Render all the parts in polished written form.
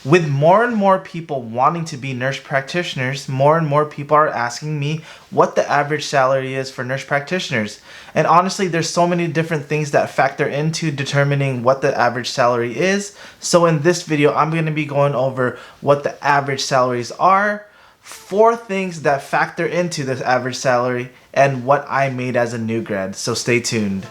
With more and more people wanting to be nurse practitioners, more and more people are asking me what the average salary is for nurse practitioners. And honestly, there's so many different things that factor into determining what the average salary is. So in this video, I'm going to be going over what the average salaries are, 4 things that factor into this average salary, and what I made as a new grad. So stay tuned.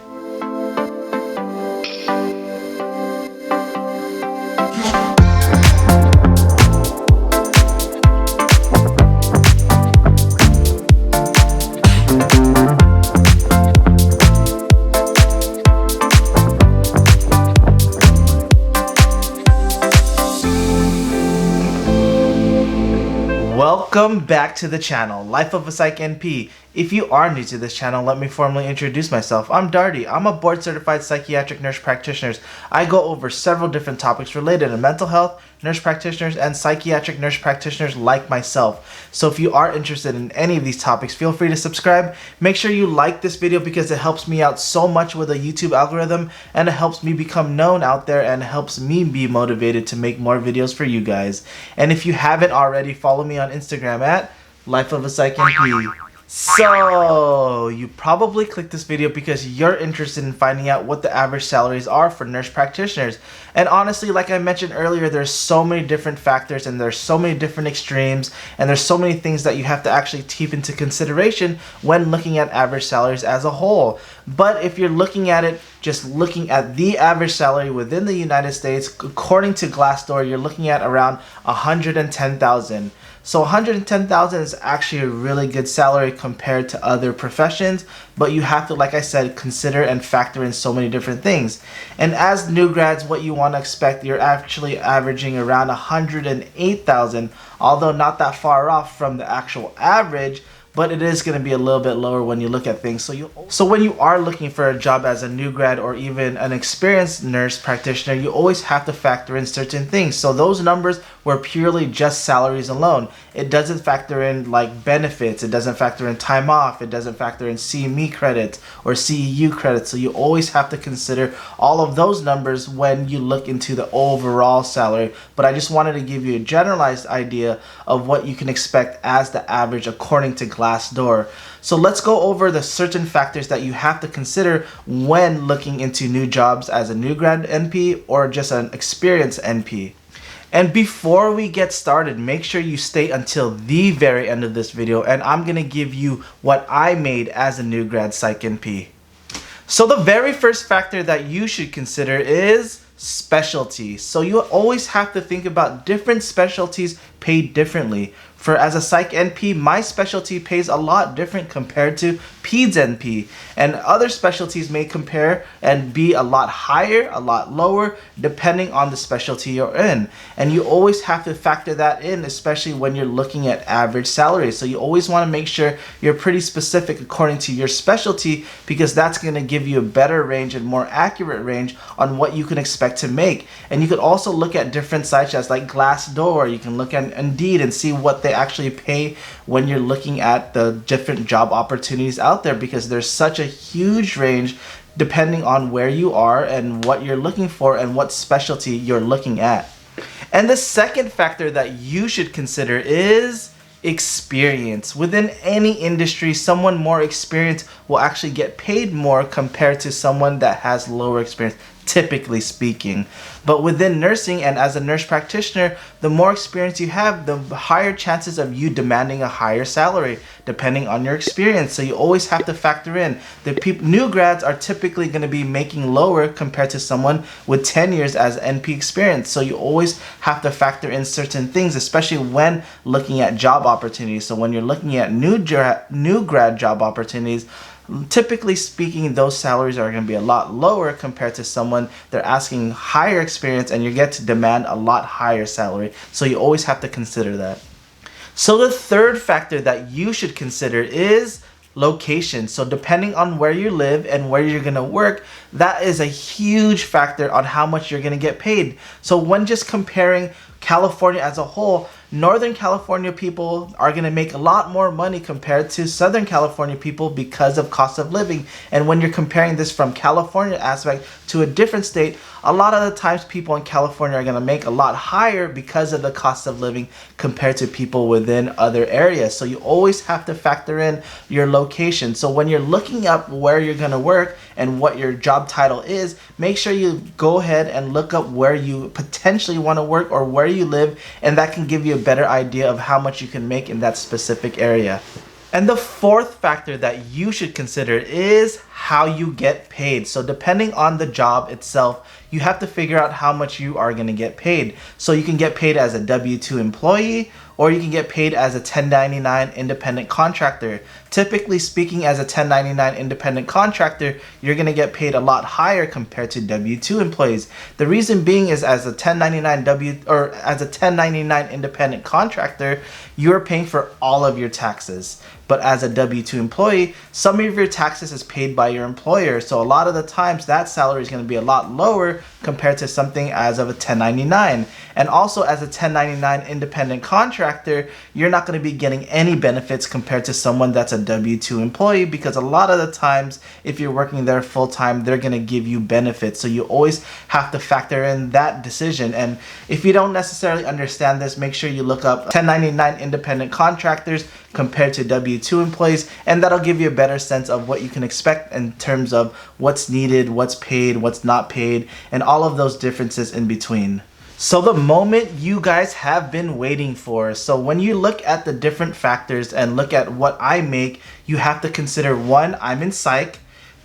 Welcome back to the channel, LifeofaPsychNP. If you are new to this channel, let me formally introduce myself. I'm Darty. I'm a board-certified psychiatric nurse practitioner. I go over several different topics related to mental health, nurse practitioners, and psychiatric nurse practitioners like myself. So if you are interested in any of these topics, feel free to subscribe. Make sure you like this video because it helps me out so much with the YouTube algorithm, and it helps me become known out there and helps me be motivated to make more videos for you guys. And if you haven't already, follow me on Instagram at LifeofaPsychNP. So, you probably clicked this video because you're interested in finding out what the average salaries are for nurse practitioners. And honestly, like I mentioned earlier, there's so many different factors and there's so many different extremes and there's so many things that you have to actually take into consideration when looking at average salaries as a whole. But if you're looking at it, just looking at the average salary within the United States, according to Glassdoor, you're looking at around $110,000. So $110,000 is actually a really good salary compared to other professions, but you have to, like I said, consider and factor in so many different things. And as new grads, what you want to expect, you're actually averaging around $108,000, although not that far off from the actual average, but it is going to be a little bit lower when you look at things. So when you are looking for a job as a new grad or even an experienced nurse practitioner, you always have to factor in certain things. So those numbers were purely just salaries alone. It doesn't factor in like benefits, it doesn't factor in time off, it doesn't factor in CME credits or CEU credits. So you always have to consider all of those numbers when you look into the overall salary. But I just wanted to give you a generalized idea of what you can expect as the average according to Glassdoor. So let's go over the certain factors that you have to consider when looking into new jobs as a new grad NP or just an experienced NP. And before we get started, make sure you stay until the very end of this video, and I'm going to give you what I made as a new grad Psych NP. So the very first factor that you should consider is specialty. So you always have to think about different specialties paid differently. For as a Psych NP, my specialty pays a lot different compared to Peds NP, and other specialties may compare and be a lot higher, a lot lower, depending on the specialty you're in. And you always have to factor that in, especially when you're looking at average salaries. So you always want to make sure you're pretty specific according to your specialty, because that's going to give you a better range and more accurate range on what you can expect to make. And you could also look at different sites as like Glassdoor. You can look at Indeed and see what they actually pay when you're looking at the different job opportunities out there, because there's such a huge range depending on where you are and what you're looking for and what specialty you're looking at. And the second factor that you should consider is experience. Within any industry, someone more experienced will actually get paid more compared to someone that has lower experience, typically speaking. But within nursing and as a nurse practitioner, the more experience you have, the higher chances of you demanding a higher salary depending on your experience. So you always have to factor in the new grads are typically going to be making lower compared to someone with 10 years as NP experience. So you always have to factor in certain things, especially when looking at job opportunities. So when you're looking at new grad job opportunities, typically speaking, those salaries are going to be a lot lower compared to someone they're asking higher experience, and you get to demand a lot higher salary. So you always have to consider that. So the third factor that you should consider is location. So depending on where you live and where you're going to work, that is a huge factor on how much you're going to get paid. So when just comparing California as a whole, Northern California people are going to make a lot more money compared to Southern California people because of cost of living. And when you're comparing this from California aspect to a different state, a lot of the times people in California are going to make a lot higher because of the cost of living compared to people within other areas. So you always have to factor in your location. So when you're looking up where you're going to work and what your job title is, make sure you go ahead and look up where you potentially want to work or where you live, and that can give you a better idea of how much you can make in that specific area. And the fourth factor that you should consider is how you get paid. So depending on the job itself, you have to figure out how much you are going to get paid. So you can get paid as a W-2 employee, or you can get paid as a 1099 independent contractor. Typically speaking, as a 1099 independent contractor, you're going to get paid a lot higher compared to W-2 employees. The reason being is as a 1099 independent contractor, you're paying for all of your taxes. But as a W-2 employee, some of your taxes is paid by your employer. So a lot of the times that salary is going to be a lot lower compared to something as of a 1099. And also as a 1099 independent contractor, you're not going to be getting any benefits compared to someone that's a W-2 employee, because a lot of the times if you're working there full time, they're going to give you benefits. So you always have to factor in that decision. And if you don't necessarily understand this, make sure you look up 1099 independent contractors compared to W-2 employees, and that'll give you a better sense of what you can expect in terms of what's needed, what's paid, what's not paid, and all of those differences in between. So the moment you guys have been waiting for. So when you look at the different factors and look at what I make, you have to consider: one, I'm in psych;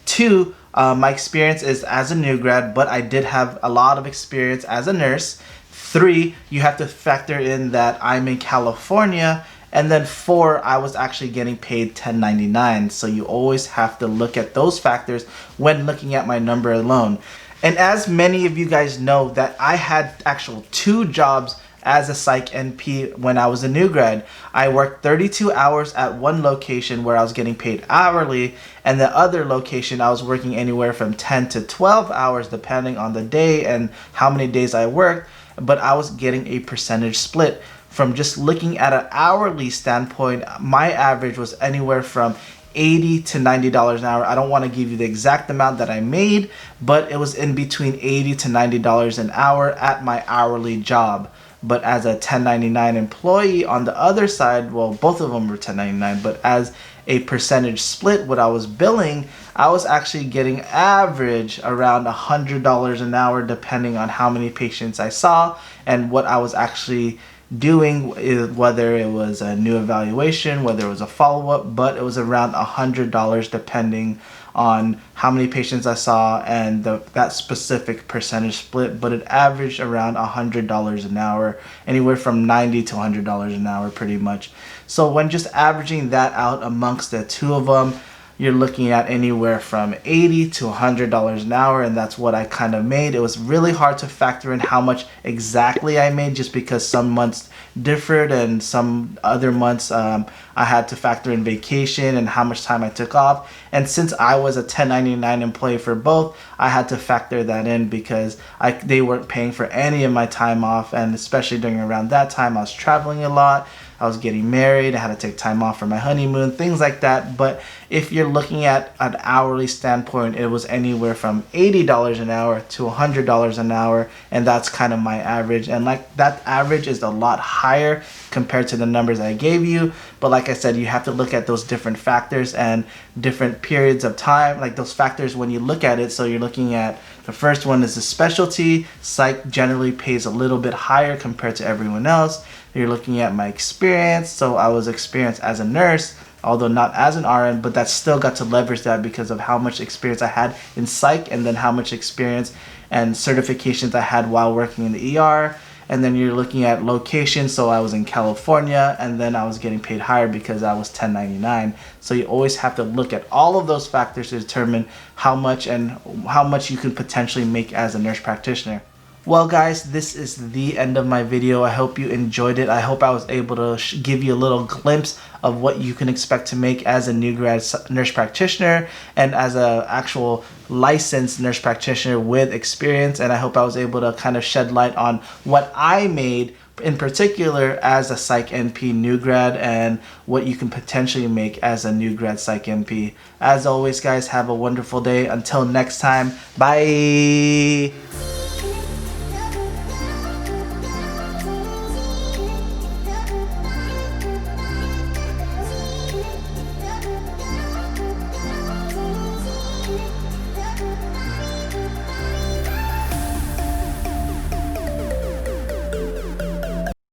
two, my experience is as a new grad, but I did have a lot of experience as a nurse; three, you have to factor in that I'm in California; and then four, I was actually getting paid 1099. So you always have to look at those factors when looking at my number alone. And as many of you guys know, that I had actual 2 jobs as a Psych NP when I was a new grad. I worked 32 hours at one location where I was getting paid hourly, and the other location I was working anywhere from 10 to 12 hours depending on the day and how many days I worked, but I was getting a percentage split. From just looking at an hourly standpoint, my average was anywhere from $80 to $90 an hour. I don't want to give you the exact amount that I made, but it was in between $80 to $90 an hour at my hourly job. But as a 1099 employee on the other side, well, both of them were 1099, but as a percentage split, what I was billing, I was actually getting average around $100 an hour depending on how many patients I saw and what I was actually doing, whether it was a new evaluation, whether it was a follow-up, but it was around $100 depending on how many patients I saw and that specific percentage split, but it averaged around $100 an hour, anywhere from $90 to $100 an hour pretty much. So when just averaging that out amongst the 2 of them, you're looking at anywhere from $80 to $100 an hour, and that's what I kind of made. It was really hard to factor in how much exactly I made, just because some months differed and some other months I had to factor in vacation and how much time I took off. And since I was a 1099 employee for both, I had to factor that in because they weren't paying for any of my time off, and especially during around that time I was traveling a lot. I was getting married, I had to take time off for my honeymoon, things like that. But if you're looking at an hourly standpoint, it was anywhere from $80 an hour to $100 an hour, and that's kind of my average. And like that average is a lot higher compared to the numbers I gave you. But like I said, you have to look at those different factors and different periods of time, like those factors when you look at it. So you're looking at, the first one is the specialty. Psych generally pays a little bit higher compared to everyone else. You're looking at my experience. So I was experienced as a nurse, although not as an RN, but that still got to leverage that because of how much experience I had in psych, and then how much experience and certifications I had while working in the ER. And then you're looking at location. So I was in California, and then I was getting paid higher because I was 1099. So you always have to look at all of those factors to determine how much you can potentially make as a nurse practitioner. Well guys, this is the end of my video. I hope you enjoyed it. I hope I was able to give you a little glimpse of what you can expect to make as a new grad nurse practitioner and as a actual licensed nurse practitioner with experience. And I hope I was able to kind of shed light on what I made in particular as a Psych NP new grad and what you can potentially make as a new grad Psych NP. As always, guys, have a wonderful day. Until next time, bye!